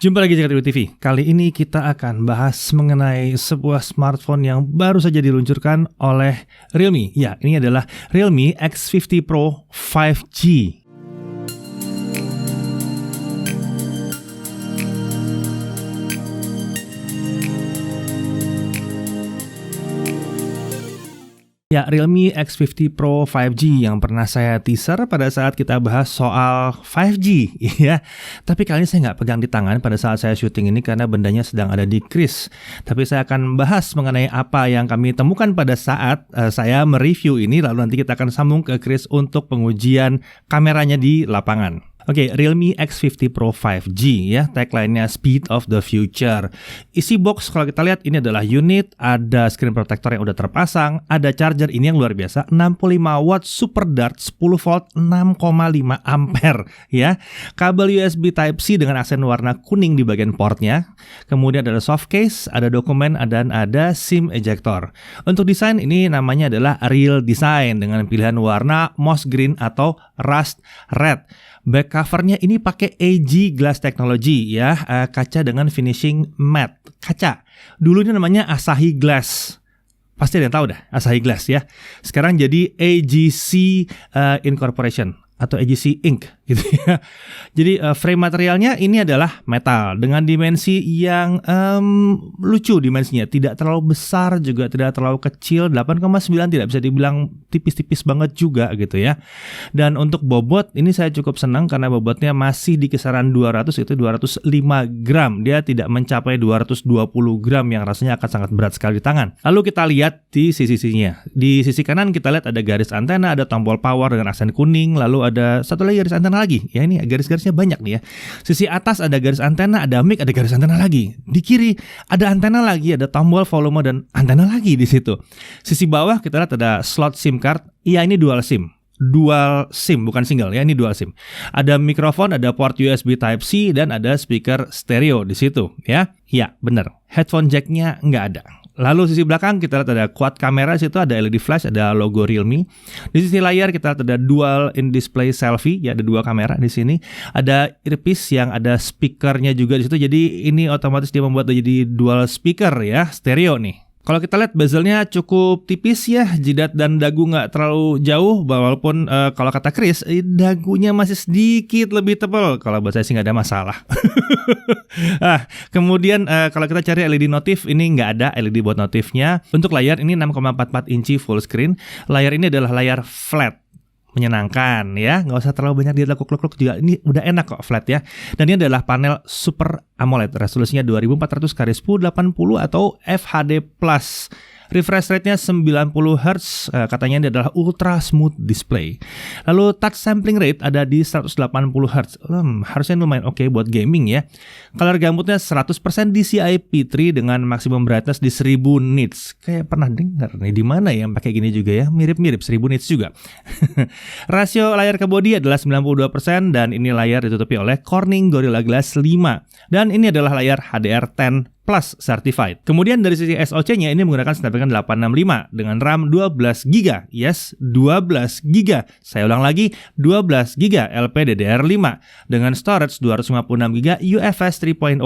Jumpa lagi Jakarta TV. Kali ini kita akan bahas mengenai sebuah smartphone yang baru saja diluncurkan oleh Realme. Ya, ini adalah Realme X50 Pro 5G. Ya, Realme X50 Pro 5G yang pernah saya teaser pada saat kita bahas soal 5G, ya. Tapi kali ini saya nggak pegang di tangan pada saat saya syuting ini karena bendanya sedang ada di kris. Tapi saya akan bahas mengenai apa yang kami temukan pada saat saya mereview ini, lalu nanti kita akan sambung ke kris untuk pengujian kameranya di lapangan. Oke, Realme X50 Pro 5G ya, tagline-nya Speed of the Future. Isi box kalau kita lihat ini adalah unit, ada screen protector yang udah terpasang, ada charger ini yang luar biasa, 65 watt Super Dart 10 volt 6,5 ampere ya. Kabel USB Type-C dengan aksen warna kuning di bagian portnya. Kemudian ada soft case, ada dokumen, dan ada SIM ejector. Untuk desain ini namanya adalah Real Design dengan pilihan warna moss green atau rust red. Back covernya ini pakai AG Glass Technology ya, kaca dengan finishing matte. Kaca. Dulu ini namanya Asahi Glass. Pasti ada yang tahu dah, Asahi Glass ya. Sekarang jadi AGC Incorporation atau AGC Inc. gitu ya. Jadi frame materialnya ini adalah metal dengan dimensi yang lucu dimensinya, tidak terlalu besar juga tidak terlalu kecil, 8,9 tidak bisa dibilang tipis-tipis banget juga gitu ya. Dan untuk bobot ini saya cukup senang karena bobotnya masih di kisaran 200, itu 205 gram. Dia tidak mencapai 220 gram yang rasanya akan sangat berat sekali di tangan. Lalu kita lihat di sisi-sisinya. Di sisi kanan kita lihat ada garis antena, ada tombol power dengan aksen kuning, lalu ada satu lagi garis antena lagi. Ya ini garis-garisnya banyak nih ya. Sisi atas ada garis antena, ada mic, ada garis antena lagi. Di kiri ada antena lagi, ada tombol volume dan antena lagi di situ. Sisi bawah kita lihat ada slot SIM card. Iya, ini dual SIM. Dual SIM, bukan single ya, ini dual SIM. Ada mikrofon, ada port USB Type-C dan ada speaker stereo di situ ya. Iya, benar. Headphone jack-nya nggak ada. Lalu sisi belakang kita lihat ada quad kamera, situ ada LED flash, ada logo Realme. Di sisi layar kita lihat ada dual in display selfie, ya ada dua kamera di sini. Ada earpiece yang ada speakernya juga di situ. Jadi ini otomatis dia membuat jadi dual speaker ya, stereo nih. Kalau kita lihat bezelnya cukup tipis ya, jidat dan dagu nggak terlalu jauh, walaupun kalau kata Chris, dagunya masih sedikit lebih tebal. Kalau buat saya sih nggak ada masalah. Kemudian kalau kita cari LED notif, ini nggak ada LED buat notifnya. Untuk layar ini 6,44 inci full screen. Layar ini adalah layar flat. Menyenangkan ya, nggak usah terlalu banyak dia kluk-kluk juga, ini udah enak kok flat ya. Dan ini adalah panel Super AMOLED, resolusinya 2400x1080 atau FHD+. Refresh rate-nya 90 Hz, katanya ini adalah ultra smooth display. Lalu touch sampling rate ada di 180 Hz. Harusnya lumayan oke buat gaming ya. Color gambutnya 100% DCI P3 dengan maksimum brightness di 1000 nits. Kayak pernah dengar nih di mana yang pakai gini juga ya, mirip-mirip 1000 nits juga. Rasio layar ke bodi adalah 92% dan ini layar ditutupi oleh Corning Gorilla Glass 5. Dan ini adalah layar HDR10 Plus Certified. Kemudian dari sisi SoC-nya ini menggunakan Snapdragon 865 dengan RAM 12GB. Yes, 12GB. Saya ulang lagi, 12GB LPDDR5 dengan storage 256GB UFS 3.0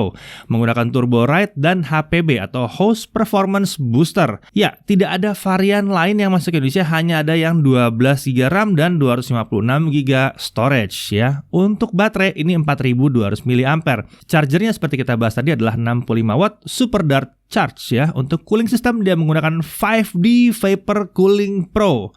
menggunakan Turbo Write dan HPB atau Host Performance Booster. Ya, tidak ada varian lain yang masuk ke Indonesia, hanya ada yang 12GB RAM dan 256GB storage ya. Untuk baterai ini 4200 mAh. Chargernya seperti kita bahas tadi adalah 65 watt Super Dart Charge ya. Untuk cooling system dia menggunakan 5D Vapor Cooling Pro.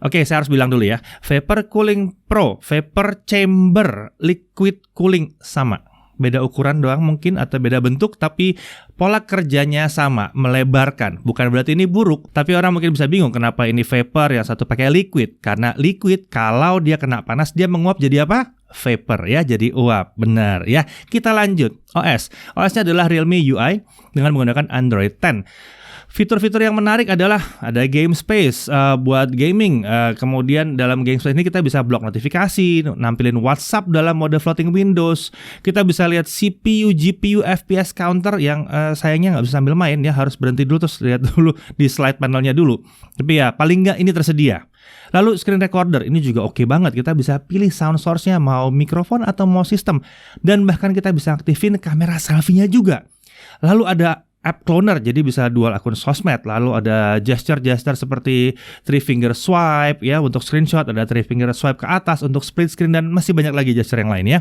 Oke, saya harus bilang dulu ya. Vapor Cooling Pro, Vapor Chamber, Liquid Cooling sama. Beda ukuran doang mungkin atau beda bentuk, tapi pola kerjanya sama, melebarkan. Bukan berarti ini buruk, tapi orang mungkin bisa bingung kenapa ini vapor, yang satu pakai liquid. Karena liquid kalau dia kena panas dia menguap jadi apa? Vapor ya, jadi uap. Benar ya. Kita lanjut. OS-nya adalah Realme UI dengan menggunakan Android 10. Fitur-fitur yang menarik adalah ada game space buat gaming. Kemudian dalam game space ini kita bisa blok notifikasi, nampilin WhatsApp dalam mode floating windows. Kita bisa lihat CPU, GPU, FPS counter yang sayangnya nggak bisa sambil main ya, harus berhenti dulu terus lihat dulu di slide panelnya dulu. Tapi ya paling nggak ini tersedia. Lalu screen recorder ini juga oke banget. Kita bisa pilih sound source-nya mau mikrofon atau mau sistem. Dan bahkan kita bisa aktifin kamera selfie-nya juga. Lalu ada app cloner, jadi bisa dual akun sosmed. Lalu ada gesture-gesture seperti 3-finger swipe ya untuk screenshot, ada 3-finger swipe ke atas untuk split screen, dan masih banyak lagi gesture yang lain ya.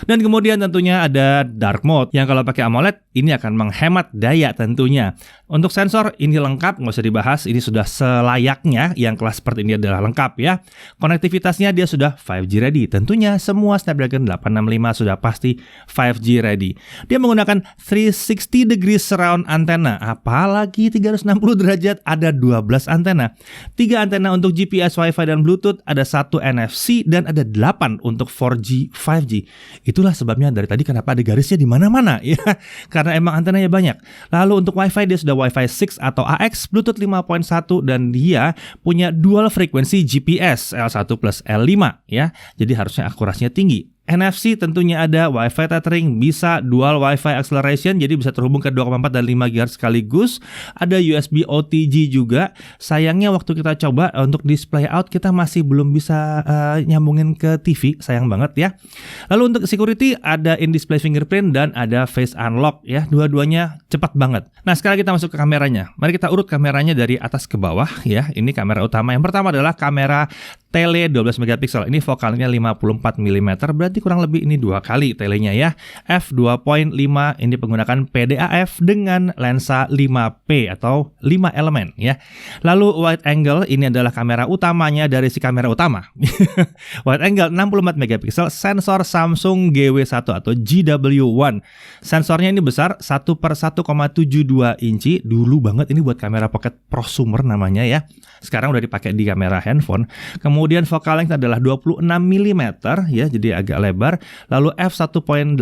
Dan kemudian tentunya ada dark mode yang kalau pakai AMOLED ini akan menghemat daya tentunya. Untuk sensor ini lengkap, nggak usah dibahas, ini sudah selayaknya yang kelas seperti ini adalah lengkap ya. Konektivitasnya dia sudah 5G ready, tentunya semua Snapdragon 865 sudah pasti 5G ready. Dia menggunakan 360 degree surround antena, apalagi 360 derajat, ada 12 antena. 3 antena untuk GPS, Wi-Fi, dan Bluetooth, ada 1 NFC, dan ada 8 untuk 4G, 5G. Itulah sebabnya dari tadi kenapa ada garisnya di mana-mana ya, karena emang antenanya banyak. Lalu untuk Wi-Fi dia sudah Wi-Fi 6 atau AX, Bluetooth 5.1, dan dia punya dual frekuensi GPS L1 plus L5 ya. Jadi harusnya akurasinya tinggi. NFC tentunya ada, Wi-Fi tethering, bisa dual Wi-Fi acceleration, jadi bisa terhubung ke 2,4 dan 5 GHz sekaligus. Ada USB OTG juga. Sayangnya waktu kita coba untuk display out kita masih belum bisa nyambungin ke TV, sayang banget ya. Lalu untuk security ada in-display fingerprint dan ada face unlock ya. Dua-duanya cepat banget. Nah, sekarang kita masuk ke kameranya. Mari kita urut kameranya dari atas ke bawah ya. Ini kamera utama. Yang pertama adalah kamera tele 12 megapiksel. Ini fokalnya 54 mm, berarti kurang lebih ini 2 kali telenya ya. f2.5 ini menggunakan PDAF dengan lensa 5P atau 5 elemen ya. Lalu wide angle ini adalah kamera utamanya dari si kamera utama. Wide angle 64 megapiksel, sensor Samsung GW1 atau GW1. Sensornya ini besar 1/1,72 inci. Dulu banget ini buat kamera pocket prosumer namanya ya. Sekarang udah dipakai di kamera handphone. Kemudian focal length adalah 26 mm ya, jadi agak lebar. Lalu f1.8,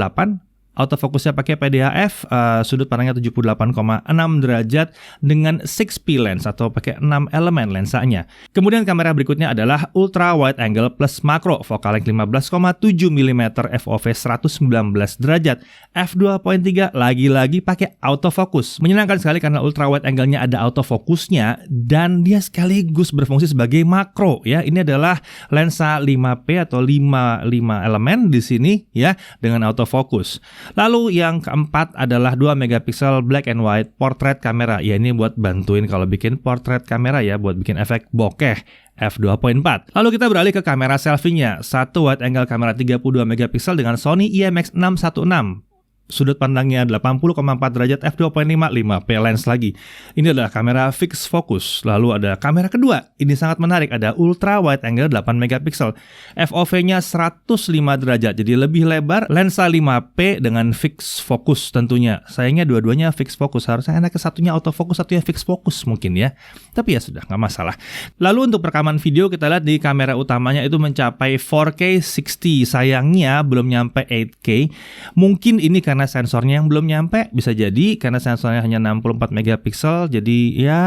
autofokusnya pakai PDAF, sudut pandangnya 78,6 derajat dengan 6P lens atau pakai 6 elemen lensanya. Kemudian kamera berikutnya adalah ultra wide angle plus makro, focal length 15,7 mm, FOV 119 derajat, f2.3 lagi-lagi pakai autofokus. Menyenangkan sekali karena ultra wide angle-nya ada autofokusnya dan dia sekaligus berfungsi sebagai makro ya. Ini adalah lensa 5P atau 5 elemen di sini ya dengan autofokus. Lalu yang keempat adalah 2 megapiksel black and white portrait kamera. Ya ini buat bantuin kalau bikin portrait kamera ya, buat bikin efek bokeh. f2.4. Lalu kita beralih ke kamera selfie-nya. Satu wide angle kamera 32 megapiksel dengan Sony IMX616. Sudut pandangnya 80,4 derajat, f2.5, 5P lens lagi. Ini adalah kamera fixed focus. Lalu ada kamera kedua. Ini sangat menarik, ada ultra wide angle 8 megapiksel. FOV-nya 105 derajat, jadi lebih lebar. Lensa 5P dengan fixed focus tentunya. Sayangnya dua-duanya fixed focus. Harusnya enaknya satunya autofocus, satunya fixed focus mungkin ya. Tapi ya sudah, nggak masalah. Lalu untuk perekaman video kita lihat di kamera utamanya itu mencapai 4K 60. Sayangnya belum nyampe 8K. Mungkin ini karena sensornya yang belum nyampe, bisa jadi karena sensornya hanya 64 megapiksel, jadi ya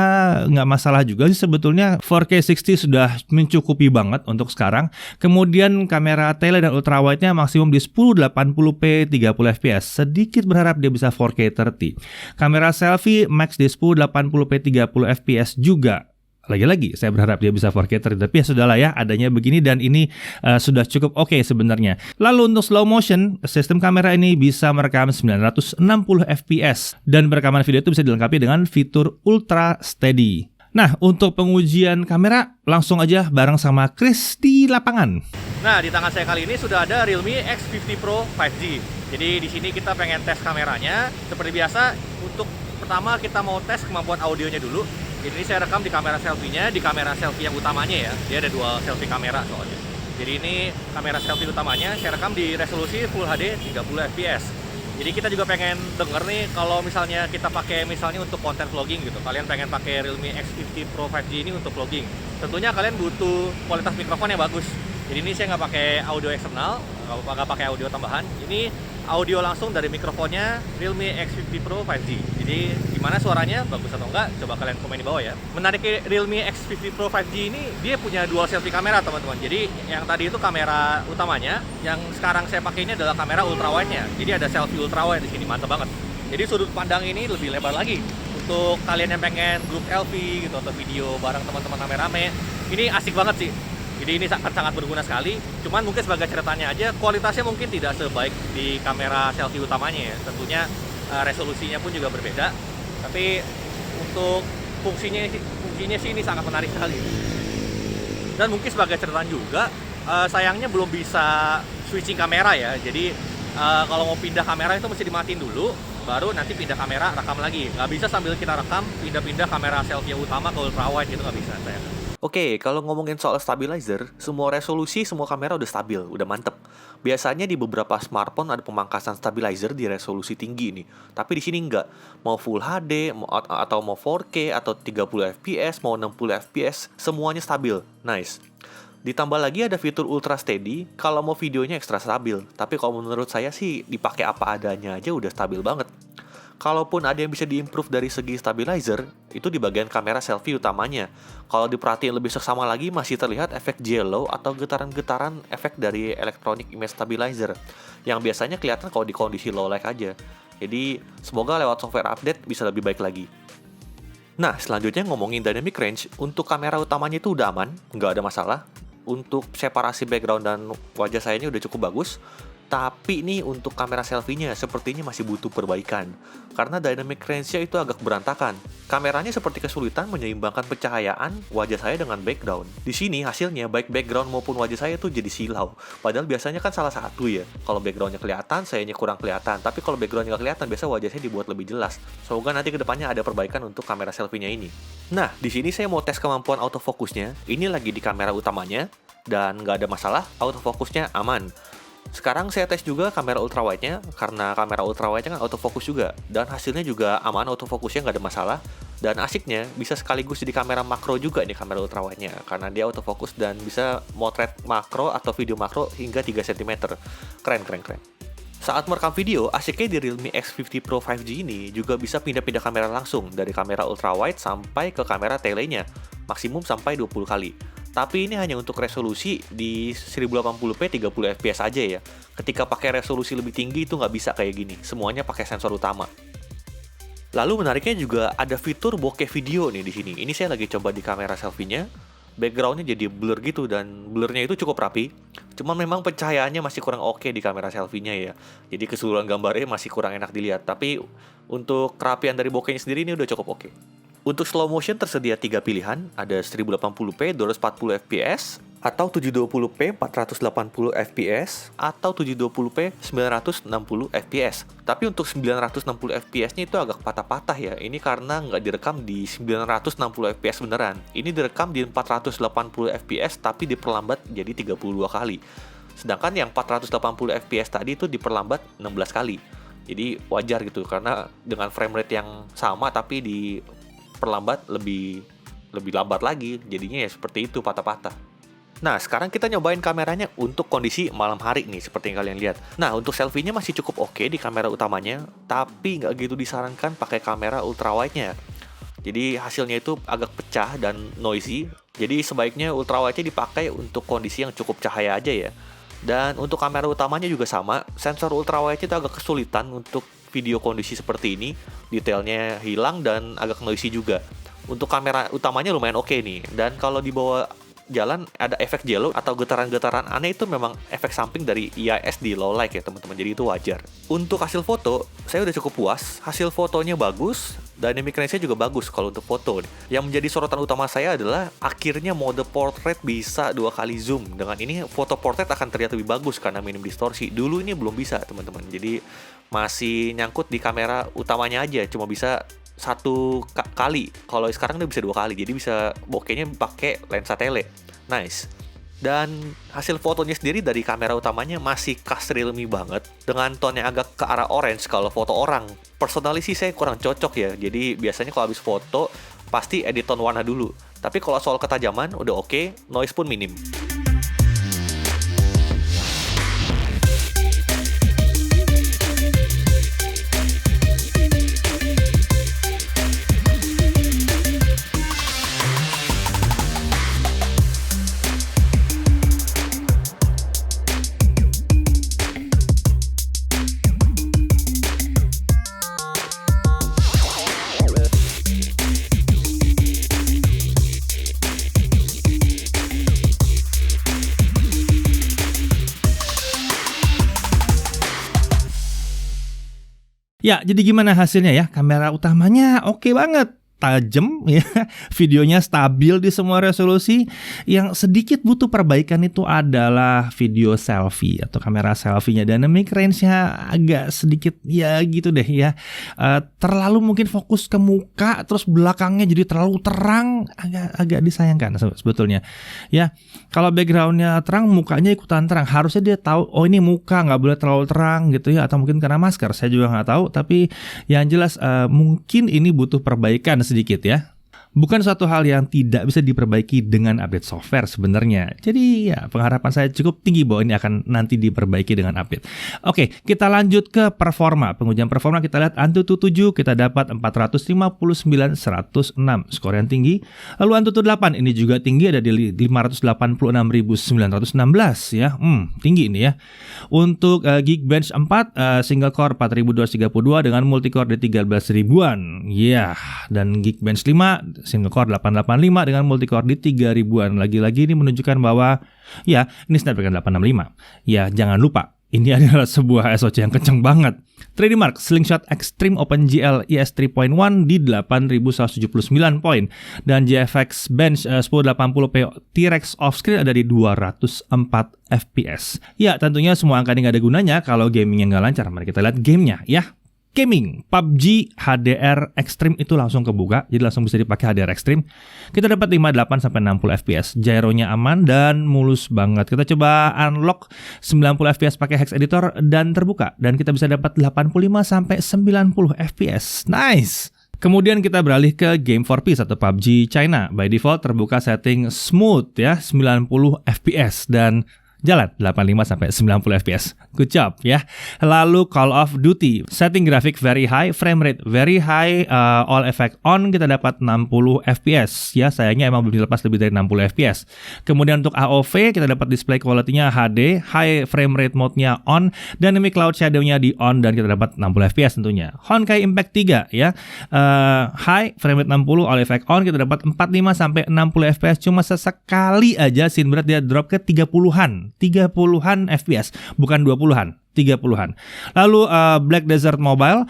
nggak masalah juga sih sebetulnya. 4K 60 sudah mencukupi banget untuk sekarang. Kemudian kamera tele dan ultrawide-nya maksimum di 1080p 30 fps. Sedikit berharap dia bisa 4K 30. Kamera selfie max di 1080p 30 fps juga. Lagi-lagi saya berharap dia bisa 4K 30, tapi ya sudahlah ya, adanya begini dan ini sudah cukup oke sebenarnya. Lalu untuk slow motion, sistem kamera ini bisa merekam 960 fps dan perekaman video itu bisa dilengkapi dengan fitur ultra steady. Nah, untuk pengujian kamera langsung aja bareng sama Chris di lapangan. Nah, di tangan saya kali ini sudah ada Realme X50 Pro 5G. Jadi di sini kita pengen tes kameranya. Seperti biasa, untuk pertama kita mau tes kemampuan audionya dulu. Jadi ini saya rekam di kamera selfie-nya, di kamera selfie yang utamanya ya. Dia ada dua selfie kamera soalnya. Jadi ini kamera selfie utamanya, saya rekam di resolusi Full HD 30 fps. Jadi kita juga pengen denger nih, kalau misalnya kita pakai misalnya untuk konten vlogging gitu. Kalian pengen pakai Realme X50 Pro 5G ini untuk vlogging. Tentunya kalian butuh kualitas mikrofon yang bagus. Jadi ini saya nggak pakai audio eksternal, nggak pakai audio tambahan. Ini audio langsung dari mikrofonnya Realme X50 Pro 5G. Jadi gimana suaranya, bagus atau enggak? Coba kalian komen di bawah ya. Menariknya Realme X50 Pro 5G ini, dia punya dual selfie kamera teman-teman. Jadi yang tadi itu kamera utamanya, yang sekarang saya pakai ini adalah kamera ultrawide-nya. Jadi ada selfie ultrawide di sini, mantap banget. Jadi sudut pandang ini lebih lebar lagi. Untuk kalian yang pengen grup selfie gitu atau video bareng teman-teman rame-rame, Ini asik banget sih. Jadi ini sangat berguna sekali. Cuman mungkin sebagai ceritanya aja, kualitasnya mungkin tidak sebaik di kamera selfie utamanya ya. Tentunya resolusinya pun juga berbeda. Tapi untuk fungsinya sih ini sangat menarik sekali. Dan mungkin sebagai catatan juga, sayangnya belum bisa switching kamera ya. Jadi kalau mau pindah kamera itu mesti dimatiin dulu, baru nanti pindah kamera rekam lagi. Nggak bisa sambil kita rekam pindah-pindah kamera selfie utama ke ultrawide, itu nggak bisa sayang. Oke, kalau ngomongin soal stabilizer, semua resolusi, semua kamera udah stabil, udah mantep. Biasanya di beberapa smartphone ada pemangkasan stabilizer di resolusi tinggi nih. Tapi di sini enggak. Mau Full HD, atau mau 4K, atau 30 fps, mau 60 fps, semuanya stabil. Nice. Ditambah lagi ada fitur Ultra Steady, kalau mau videonya ekstra stabil. Tapi kalau menurut saya sih, dipakai apa adanya aja udah stabil banget. Kalaupun ada yang bisa diimprove dari segi stabilizer, itu di bagian kamera selfie utamanya. Kalau diperhatiin lebih seksama lagi, masih terlihat efek jello atau getaran-getaran efek dari electronic image stabilizer, yang biasanya kelihatan kalau di kondisi low light aja. Jadi, semoga lewat software update bisa lebih baik lagi. Nah, selanjutnya ngomongin dynamic range, untuk kamera utamanya itu udah aman, nggak ada masalah. Untuk separasi background dan wajah saya ini udah cukup bagus. Tapi nih untuk kamera selfie-nya sepertinya masih butuh perbaikan. Karena dynamic range-nya itu agak berantakan. Kameranya seperti kesulitan menyeimbangkan pencahayaan wajah saya dengan background. Di sini hasilnya baik background maupun wajah saya tuh jadi silau. Padahal biasanya kan salah satu ya. Kalau background-nya kelihatan, sayanya kurang kelihatan. Tapi kalau background-nya nggak kelihatan, biasa wajah saya dibuat lebih jelas. Semoga nanti kedepannya ada perbaikan untuk kamera selfie-nya ini. Nah, di sini saya mau tes kemampuan autofokusnya. Ini lagi di kamera utamanya. Dan nggak ada masalah, autofokusnya aman. Sekarang saya tes juga kamera ultrawide-nya, karena kamera ultrawide-nya kan autofokus juga, dan hasilnya juga aman, autofokusnya nggak ada masalah. Dan asiknya bisa sekaligus jadi kamera makro juga nih kamera ultrawide-nya, karena dia autofokus dan bisa motret makro atau video makro hingga 3 cm. Keren. Saat merekam video, asiknya di Realme X50 Pro 5G ini juga bisa pindah-pindah kamera langsung dari kamera ultrawide sampai ke kamera telenya, maksimum sampai 20 kali. Tapi ini hanya untuk resolusi di 1080p 30 fps aja ya. Ketika pakai resolusi lebih tinggi itu nggak bisa kayak gini, semuanya pakai sensor utama. Lalu menariknya juga ada fitur bokeh video nih di sini. Ini saya lagi coba di kamera selfie-nya. Background-nya jadi blur gitu dan blurnya itu cukup rapi. Cuman memang pencahayaannya masih kurang oke di kamera selfie-nya ya. Jadi keseluruhan gambarnya masih kurang enak dilihat. Tapi untuk kerapian dari bokehnya sendiri ini udah cukup oke. Untuk slow motion tersedia 3 pilihan, ada 1080p 240 fps, atau 720p 480 fps, atau 720p 960 fps. Tapi untuk 960 fps-nya itu agak patah-patah ya. Ini karena nggak direkam di 960 fps beneran. Ini direkam di 480 fps tapi diperlambat jadi 32 kali. Sedangkan yang 480 fps tadi itu diperlambat 16 kali. Jadi wajar gitu, karena dengan frame rate yang sama tapi perlambat lebih lambat lagi, jadinya ya seperti itu, patah-patah. Nah, sekarang kita nyobain kameranya untuk kondisi malam hari nih, seperti yang kalian lihat. Nah, untuk selfie-nya masih cukup oke di kamera utamanya, tapi nggak gitu disarankan pakai kamera ultrawide-nya. Jadi hasilnya itu agak pecah dan noisy, jadi sebaiknya ultrawide-nya dipakai untuk kondisi yang cukup cahaya aja ya. Dan untuk kamera utamanya juga sama, sensor ultrawide-nya itu agak kesulitan untuk video kondisi seperti ini, detailnya hilang dan agak noisy juga. Untuk kamera utamanya lumayan oke nih, dan kalau dibawa jalan ada efek jello atau getaran-getaran aneh, itu memang efek samping dari IIS di low light ya teman-teman, jadi itu wajar. Untuk hasil foto, saya udah cukup puas, hasil fotonya bagus, dynamic range-nya juga bagus kalau untuk foto. Yang menjadi sorotan utama saya adalah akhirnya mode portrait bisa 2 kali zoom. Dengan ini foto portrait akan terlihat lebih bagus karena minim distorsi. Dulu ini belum bisa teman-teman, jadi masih nyangkut di kamera utamanya aja, cuma bisa 1 kali. Kalau sekarang udah bisa 2 kali, jadi bisa bokehnya pakai lensa tele. Nice. Dan hasil fotonya sendiri dari kamera utamanya masih khas Realme banget, dengan tone yang agak ke arah orange kalau foto orang. Personally sih saya kurang cocok ya, jadi biasanya kalau habis foto pasti edit tone warna dulu. Tapi kalau soal ketajaman udah oke, noise pun minim. Ya, jadi gimana hasilnya ya? Kamera utamanya oke banget. Tajam ya, videonya stabil di semua resolusi. Yang sedikit butuh perbaikan itu adalah video selfie atau kamera selfie-nya. Dynamic range-nya agak sedikit ya gitu deh ya. Terlalu mungkin fokus ke muka, terus belakangnya jadi terlalu terang, agak disayangkan sebetulnya. Ya, kalau background-nya terang, mukanya ikutan terang. Harusnya dia tahu, oh ini muka nggak boleh terlalu terang gitu ya, atau mungkin karena masker. Saya juga nggak tahu. Tapi yang jelas mungkin ini butuh perbaikan sedikit ya. Bukan suatu hal yang tidak bisa diperbaiki dengan update software sebenarnya. Jadi ya pengharapan saya cukup tinggi bahwa ini akan nanti diperbaiki dengan update. Oke, kita lanjut ke performa. Pengujian performa kita lihat Antutu 7 kita dapat 459.106, skor yang tinggi. Lalu Antutu 8 ini juga tinggi, ada di 586.916 ya. Tinggi ini ya. Untuk Geekbench 4 single core 4232 dengan multicore di 13 ribuan. Ya, dan Geekbench 5 single core 885 dengan multicore di 3000-an. Lagi-lagi ini menunjukkan bahwa ya, ini Snapdragon 865. Ya, jangan lupa ini adalah sebuah SoC yang kenceng banget. 3D Mark Slingshot Extreme OpenGL ES 3.1 di 8179 poin. Dan GFX Bench 1080p T-Rex offscreen ada di 204 FPS. Ya, tentunya semua angka ini nggak ada gunanya kalau gamingnya nggak lancar. Mari kita lihat gamenya ya. Gaming, PUBG HDR Extreme itu langsung kebuka, jadi langsung bisa dipakai HDR Extreme. Kita dapat 58 sampai 60 FPS, gyronya aman dan mulus banget. Kita coba unlock 90 FPS pakai Hex Editor dan terbuka, dan kita bisa dapat 85 sampai 90 FPS. Nice. Kemudian kita beralih ke Game for Peace atau PUBG China. By default terbuka setting smooth ya, 90 FPS dan jalan 85 sampai 90 FPS. Good job ya. Lalu Call of Duty, setting grafik very high, frame rate very high, all effect on, kita dapat 60 FPS ya. Sayangnya emang belum dilepas lebih dari 60 FPS. Kemudian untuk AOV kita dapat display quality-nya HD, high frame rate mode-nya on, dynamic cloud shadow-nya di on, dan kita dapat 60 FPS tentunya. Honkai Impact 3 ya. High frame rate 60, all effect on, kita dapat 45 sampai 60 FPS. Cuma sesekali aja scene berat dia drop ke 30-an FPS, bukan 20-an. 30-an. Lalu Black Desert Mobile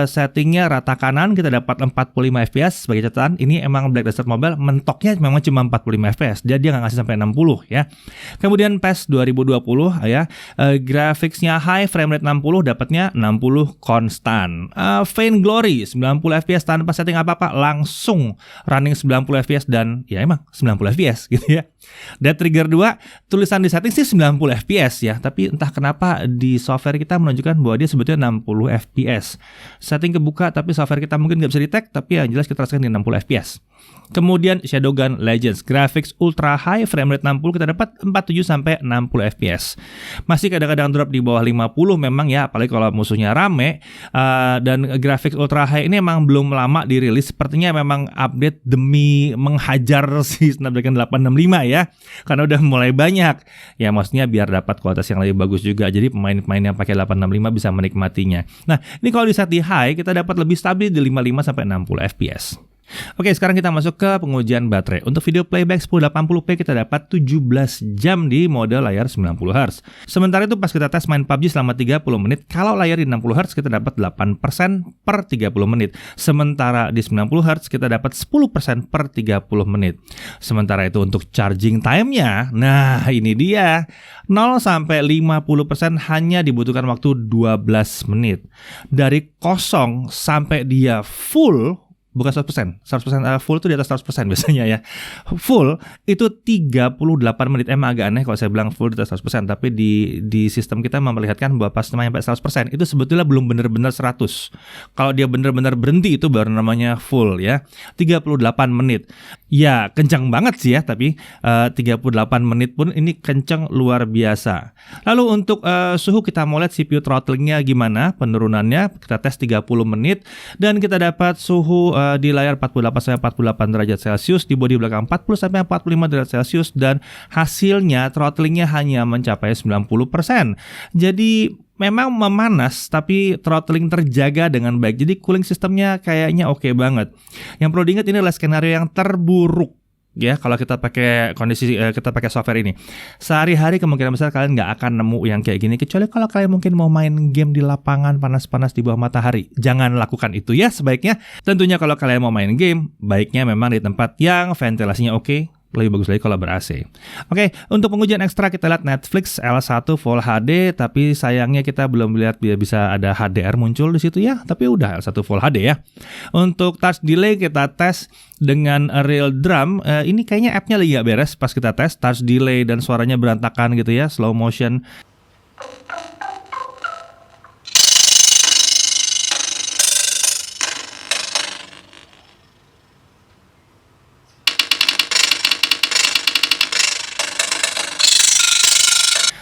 settingnya rata kanan, kita dapat 45 FPS. Sebagai catatan, ini emang Black Desert Mobile mentoknya memang cuma 45 FPS, dia nggak ngasih sampai 60 ya. Kemudian PES 2020 ya, grafiksnya high, frame rate 60, dapatnya 60 konstan. Vainglory 90 FPS tanpa setting apa-apa, langsung running 90 FPS dan ya emang 90 FPS gitu ya. Dead Trigger 2 tulisan di setting sih 90 FPS ya, tapi entah kenapa di software kita menunjukkan bahwa dia sebetulnya 60 FPS. Setting kebuka tapi software kita mungkin nggak bisa detect, tapi yang jelas kita rasakan di 60 FPS. Kemudian Shadowgun Legends, graphics ultra high, frame rate 60, kita dapat 47 sampai 60 FPS. Masih kadang-kadang drop di bawah 50 memang ya, apalagi kalau musuhnya rame. Dan graphics ultra high ini emang belum lama dirilis, sepertinya memang update demi menghajar si Snapdragon 865 ya, karena udah mulai banyak. Ya maksudnya biar dapat kualitas yang lebih bagus juga, jadi pemain-pemain yang pakai 865 bisa menikmatinya. Nah, ini kalau di set di high kita dapat lebih stabil di 55 sampai 60 FPS. Oke, sekarang kita masuk ke pengujian baterai. Untuk video playback 1080p kita dapat 17 jam di mode layar 90Hz. Sementara itu pas kita tes main PUBG selama 30 menit, kalau layar di 60Hz kita dapat 8% per 30 menit. Sementara di 90Hz kita dapat 10% per 30 menit. Sementara itu untuk charging time-nya, nah ini dia. 0 sampai 50% hanya dibutuhkan waktu 12 menit. Dari kosong sampai dia full, bukan 100%, 100% full itu di atas 100% biasanya ya. Full itu 38 menit. Emang agak aneh kalau saya bilang full di atas 100%, tapi di sistem kita memperlihatkan bahwa pas sampai 100% itu sebetulnya belum benar-benar 100. Kalau dia benar-benar berhenti itu baru namanya full ya. 38 menit. Ya, kencang banget sih ya, tapi 38 menit pun ini kencang luar biasa. Lalu untuk suhu kita mau lihat CPU throttling-nya gimana penurunannya. Kita tes 30 menit dan kita dapat suhu di layar 48 sampai 48 derajat Celcius, di bodi belakang 40 sampai 45 derajat Celcius, dan hasilnya throttlingnya hanya mencapai 90%. Jadi memang memanas tapi throttling terjaga dengan baik. Jadi cooling sistemnya kayaknya oke banget. Yang perlu diingat ini adalah skenario yang terburuk ya kalau kita pakai kita pakai software ini. Sehari-hari kemungkinan besar kalian nggak akan nemu yang kayak gini, kecuali kalau kalian mungkin mau main game di lapangan panas-panas di bawah matahari. Jangan lakukan itu ya sebaiknya. Tentunya kalau kalian mau main game, baiknya memang di tempat yang ventilasinya oke. Lebih bagus lagi kalau ber-AC. Oke, untuk pengujian ekstra kita lihat Netflix L1 Full HD, tapi sayangnya kita belum lihat bisa ada HDR muncul di situ ya, tapi udah L1 Full HD ya. Untuk touch delay kita tes dengan Real Drum, ini kayaknya app-nya lagi gak beres pas kita tes, touch delay dan suaranya berantakan gitu ya, slow motion.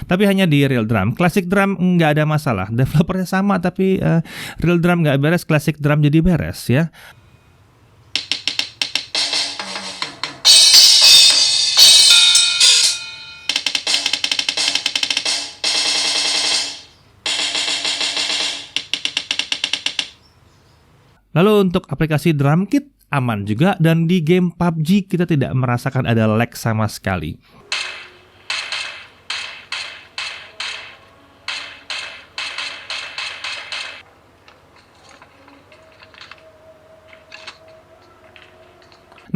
Tapi hanya di Real Drum. Classic Drum nggak ada masalah. Developernya sama, tapi Real Drum nggak beres, Classic Drum jadi beres ya. Lalu untuk aplikasi Drum Kit aman juga, dan di game PUBG kita tidak merasakan ada lag sama sekali.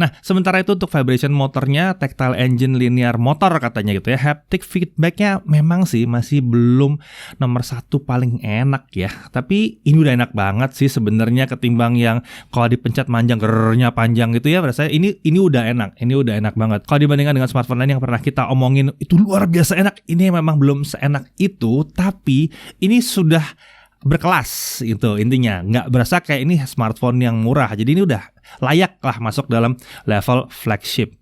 Nah, sementara itu untuk vibration motornya, Tactile Engine Linear Motor katanya gitu ya. Haptic feedbacknya memang sih masih belum nomor 1 paling enak ya. Tapi ini udah enak banget sih sebenarnya ketimbang yang kalau dipencet manjang, gernya panjang gitu ya. Rasanya ini udah enak, ini udah enak banget. Kalau dibandingkan dengan smartphone lain yang pernah kita omongin, itu luar biasa enak. Ini memang belum seenak itu, tapi ini sudah berkelas itu intinya, nggak berasa kayak ini smartphone yang murah. Jadi ini udah layak lah masuk dalam level flagship.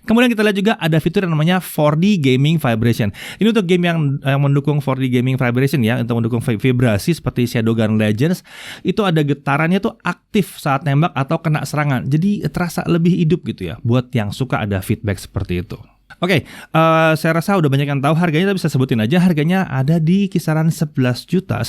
Kemudian kita lihat juga ada fitur yang namanya 4D Gaming Vibration. Ini untuk game yang mendukung 4D Gaming Vibration ya, untuk mendukung vibrasi seperti Shadowgun Legends. Itu ada getarannya tuh aktif saat nembak atau kena serangan. Jadi terasa lebih hidup gitu ya, buat yang suka ada feedback seperti itu. Oke, saya rasa udah banyak yang tahu harganya, tapi bisa sebutin aja harganya ada di kisaran 11.999.000.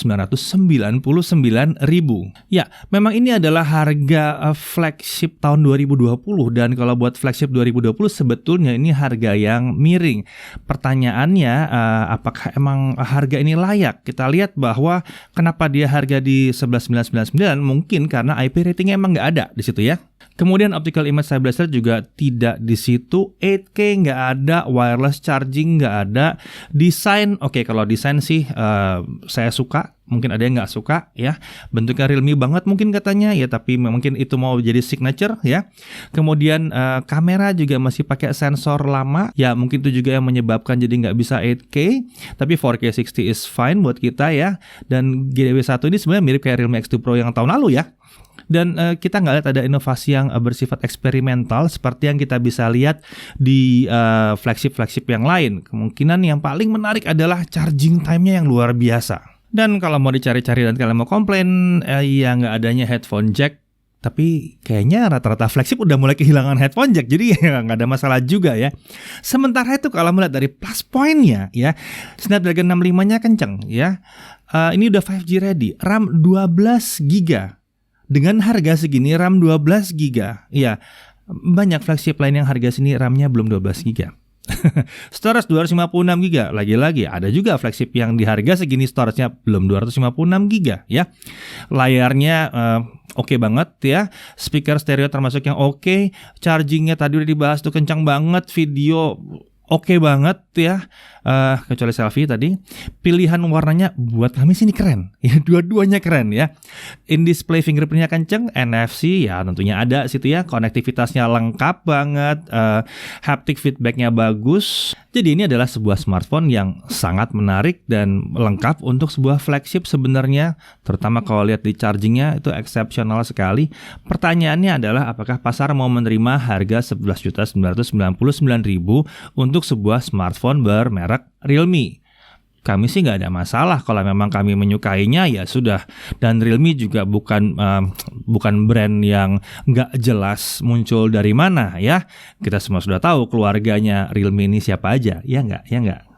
Ya, memang ini adalah harga flagship tahun 2020, dan kalau buat flagship 2020 sebetulnya ini harga yang miring. Pertanyaannya, apakah emang harga ini layak? Kita lihat bahwa kenapa dia harga di 11.999, mungkin karena IP ratingnya emang nggak ada di situ ya. Kemudian optical image stabilizer juga tidak di situ, 8K nggak ada, wireless charging nggak ada, desain oke, kalau desain sih saya suka, mungkin ada yang nggak suka ya, bentuknya Realme banget mungkin katanya ya, tapi mungkin itu mau jadi signature ya. Kemudian kamera juga masih pakai sensor lama ya, mungkin itu juga yang menyebabkan jadi nggak bisa 8K, tapi 4K 60 is fine buat kita ya. Dan GW1 ini sebenarnya mirip kayak Realme X2 Pro yang tahun lalu ya. Dan kita nggak lihat ada inovasi yang bersifat eksperimental seperti yang kita bisa lihat di flagship-flagship yang lain. Kemungkinan yang paling menarik adalah charging time-nya yang luar biasa. Dan kalau mau dicari-cari dan kalian mau komplain, ya nggak adanya headphone jack. Tapi kayaknya rata-rata flagship udah mulai kehilangan headphone jack, jadi ya nggak ada masalah juga ya. Sementara itu kalau melihat dari plus point-nya ya, Snapdragon 65-nya kenceng ya. Ini udah 5G ready, RAM 12GB. Dengan harga segini RAM 12GB. Ya, banyak flagship lain yang harga sini RAM-nya belum 12GB. Storage 256GB. Lagi-lagi ada juga flagship yang di harga segini storage-nya belum 256GB ya. Layarnya oke banget ya. Speaker stereo termasuk yang oke. Chargingnya tadi udah dibahas tuh kencang banget. Video oke banget ya, kecuali selfie tadi. Pilihan warnanya buat kami sini keren ya, dua-duanya keren ya. In display fingerprintnya kenceng, NFC ya tentunya ada situ ya, konektivitasnya lengkap banget, haptic feedbacknya bagus. Jadi ini adalah sebuah smartphone yang sangat menarik dan lengkap untuk sebuah flagship sebenarnya, terutama kalau lihat di chargingnya itu eksepsional sekali. Pertanyaannya adalah apakah pasar mau menerima harga 11.999.000 untuk sebuah smartphone bermerek Realme? Kami sih nggak ada masalah kalau memang kami menyukainya, ya sudah. Dan Realme juga bukan brand yang nggak jelas muncul dari mana ya. Kita semua sudah tahu keluarganya Realme ini siapa aja, ya nggak?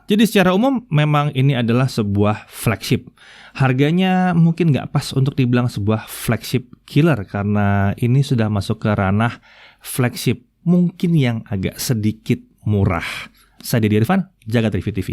Jadi secara umum memang ini adalah sebuah flagship. Harganya mungkin nggak pas untuk dibilang sebuah flagship killer karena ini sudah masuk ke ranah flagship mungkin yang agak sedikit murah. Saya Deddy Irfan, jaga Review TV.